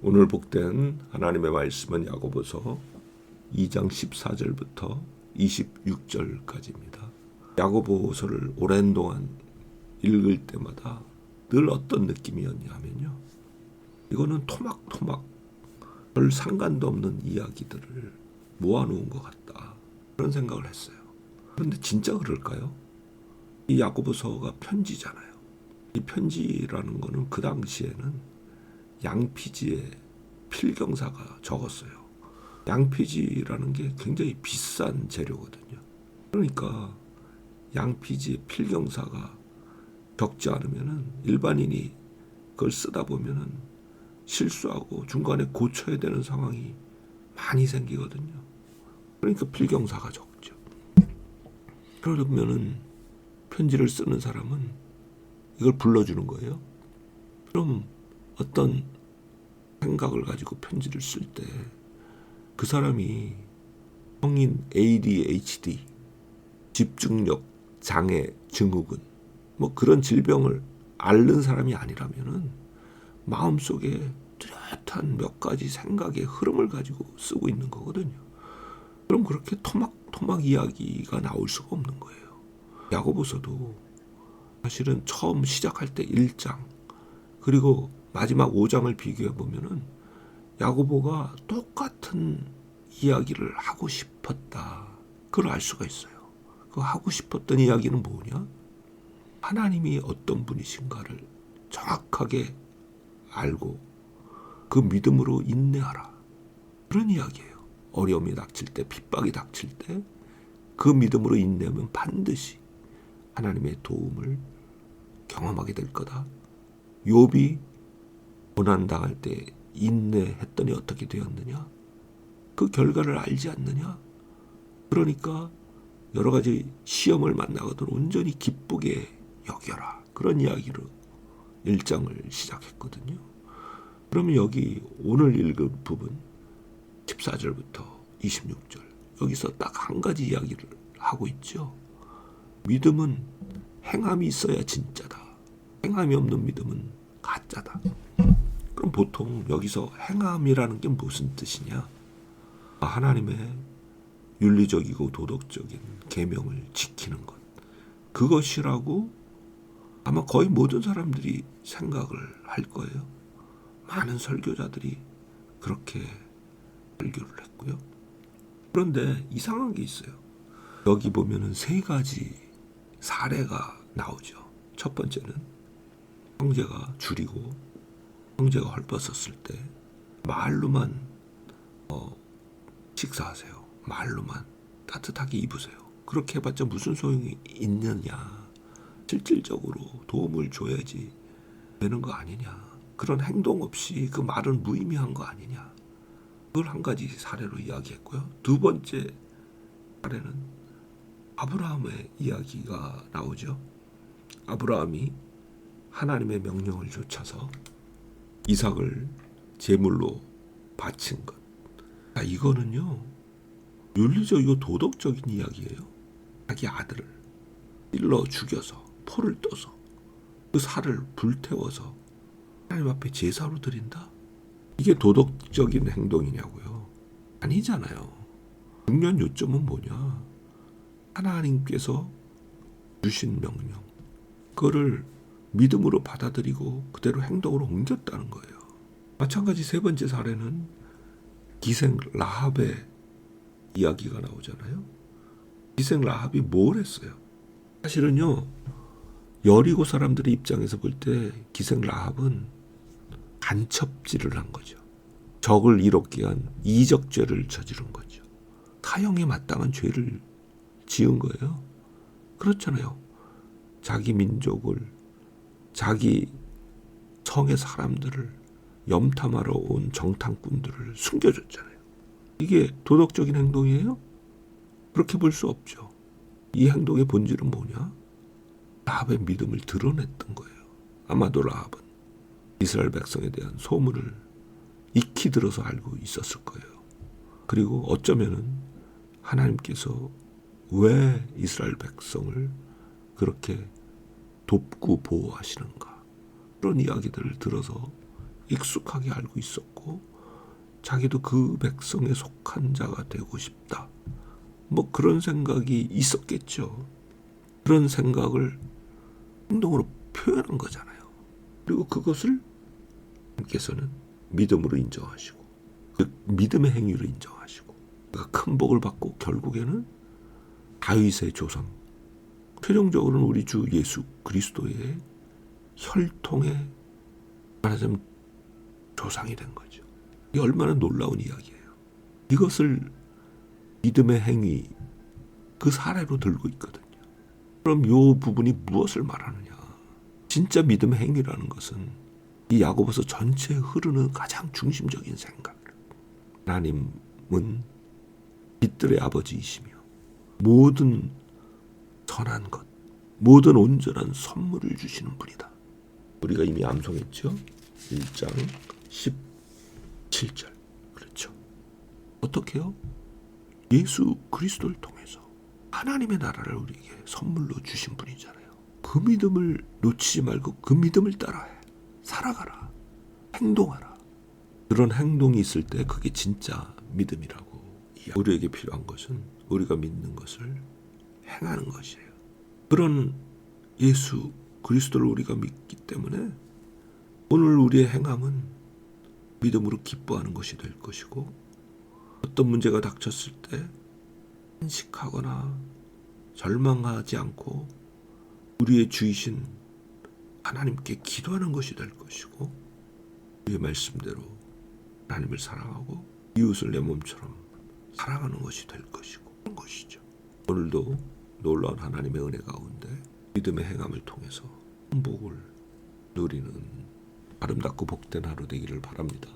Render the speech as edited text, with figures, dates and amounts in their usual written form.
오늘 복된 하나님의 말씀은 야고보서 2장 14절부터 26절까지입니다. 야고보서를 오랜 동안 읽을 때마다 늘 어떤 느낌이었냐 하면요, 이거는 토막토막 별 상관도 없는 이야기들을 모아놓은 것 같다, 그런 생각을 했어요. 그런데 진짜 그럴까요? 이 야고보서가 편지잖아요. 이 편지라는 거는 그 당시에는 양피지의 필경사가 적었어요. 양피지라는 게 굉장히 비싼 재료거든요. 그러니까 양피지의 필경사가 적지 않으면은 일반인이 그걸 쓰다 보면은 실수하고 중간에 고쳐야 되는 상황이 많이 생기거든요. 그러니까 필경사가 적죠. 그러면은 편지를 쓰는 사람은 이걸 불러주는 거예요. 그럼 어떤 생각을 가지고 편지를 쓸 때 그 사람이 성인 ADHD, 집중력 장애 증후군, 뭐 그런 질병을 앓는 사람이 아니라면은 마음속에 뚜렷한 몇 가지 생각의 흐름을 가지고 쓰고 있는 거거든요. 그럼 그렇게 토막토막 이야기가 나올 수가 없는 거예요. 야고보서도 사실은 처음 시작할 때 1장 그리고 마지막 5장을 비교해 보면은 야고보가 똑같은 이야기를 하고 싶었다, 그걸 알 수가 있어요. 그 하고 싶었던 이야기는 뭐냐? 하나님이 어떤 분이신가를 정확하게 알고 그 믿음으로 인내하라, 그런 이야기예요. 어려움이 닥칠 때, 핍박이 닥칠 때 그 믿음으로 인내하면 반드시 하나님의 도움을 경험하게 될 거다. 욥이 고난당할 때 인내했더니 어떻게 되었느냐? 그 결과를 알지 않느냐? 그러니까 여러 가지 시험을 만나거든 온전히 기쁘게 여겨라, 그런 이야기로 1장을 시작했거든요. 그러면 여기 오늘 읽은 부분 14절부터 26절, 여기서 딱 한 가지 이야기를 하고 있죠. 믿음은 행함이 있어야 진짜다. 행함이 없는 믿음은 가짜다. 그럼 보통 여기서 행함이라는 게 무슨 뜻이냐? 하나님의 윤리적이고 도덕적인 계명을 지키는 것, 그것이라고 아마 거의 모든 사람들이 생각을 할 거예요. 많은 설교자들이 그렇게 설교를 했고요. 그런데 이상한 게 있어요. 여기 보면은 3가지 사례가 나오죠. 첫 번째는 형제가 줄이고 형제가 헐벗었을 때 말로만 식사하세요. 말로만 따뜻하게 입으세요. 그렇게 해봤자 무슨 소용이 있느냐? 실질적으로 도움을 줘야지 되는 거 아니냐? 그런 행동 없이 그 말은 무의미한 거 아니냐? 그걸 한 가지 사례로 이야기했고요. 두 번째 사례는 아브라함의 이야기가 나오죠. 아브라함이 하나님의 명령을 좇아서 이삭을 제물로 바친 것. 이거는요, 윤리적이고 도덕적인 이야기예요. 자기 아들을 찔러 죽여서 포를 떠서 그 살을 불태워서 하나님 앞에 제사로 드린다? 이게 도덕적인 행동이냐고요? 아니잖아요. 중요한 요점은 뭐냐? 하나님께서 주신 명령, 그거를 믿음으로 받아들이고 그대로 행동으로 옮겼다는 거예요. 마찬가지 세 번째 사례는 기생 라합의 이야기가 나오잖아요. 기생 라합이 뭘 했어요? 사실은요, 여리고 사람들의 입장에서 볼 때 기생 라합은 간첩질을 한 거죠. 적을 이롭게 한 이적죄를 저지른 거죠. 타형에 마땅한 죄를 지은 거예요. 그렇잖아요. 자기 민족을, 자기 성의 사람들을 염탐하러 온 정탐꾼들을 숨겨줬잖아요. 이게 도덕적인 행동이에요? 그렇게 볼 수 없죠. 이 행동의 본질은 뭐냐? 라합의 믿음을 드러냈던 거예요. 아마도 라합은 이스라엘 백성에 대한 소문을 익히 들어서 알고 있었을 거예요. 그리고 어쩌면은 하나님께서 왜 이스라엘 백성을 그렇게 돕고 보호하시는가, 그런 이야기들을 들어서 익숙하게 알고 있었고 자기도 그 백성에 속한 자가 되고 싶다. 뭐 그런 생각이 있었겠죠. 그런 생각을 행동으로 표현한 거잖아요. 그리고 그것을 하나님께서는 믿음으로 인정하시고 그 믿음의 행위로 인정하시고 그가 큰 복을 받고 결국에는 다윗의 조상, 최종적으로는 우리 주 예수 그리스도의 혈통의 말하자면 조상이 된 거죠. 이게 얼마나 놀라운 이야기예요. 이것을 믿음의 행위 그 사례로 들고 있거든요. 그럼 이 부분이 무엇을 말하느냐? 진짜 믿음의 행위라는 것은 이 야고보서 전체에 흐르는 가장 중심적인 생각. 하나님은 빛들의 아버지이시며 모든 선한 것, 모든 온전한 선물을 주시는 분이다. 우리가 이미 암송했죠. 1장 17절. 그렇죠. 어떻게요? 예수 그리스도를 통해서 하나님의 나라를 우리에게 선물로 주신 분이잖아요. 그 믿음을 놓치지 말고 그 믿음을 따라해. 살아가라. 행동하라. 그런 행동이 있을 때 그게 진짜 믿음이라고. 우리에게 필요한 것은 우리가 믿는 것을 행하는 것이에요. 그런 예수 그리스도를 우리가 믿기 때문에 오늘 우리의 행함은 믿음으로 기뻐하는 것이 될 것이고 어떤 문제가 닥쳤을 때 한식하거나 절망하지 않고 우리의 주이신 하나님께 기도하는 것이 될 것이고 우리의 말씀대로 하나님을 사랑하고 이웃을 내 몸처럼 사랑하는 것이 될 것이고 그런 것이죠. 오늘도 놀라운 하나님의 은혜 가운데 믿음의 행함을 통해서 복을 누리는 아름답고 복된 하루 되기를 바랍니다.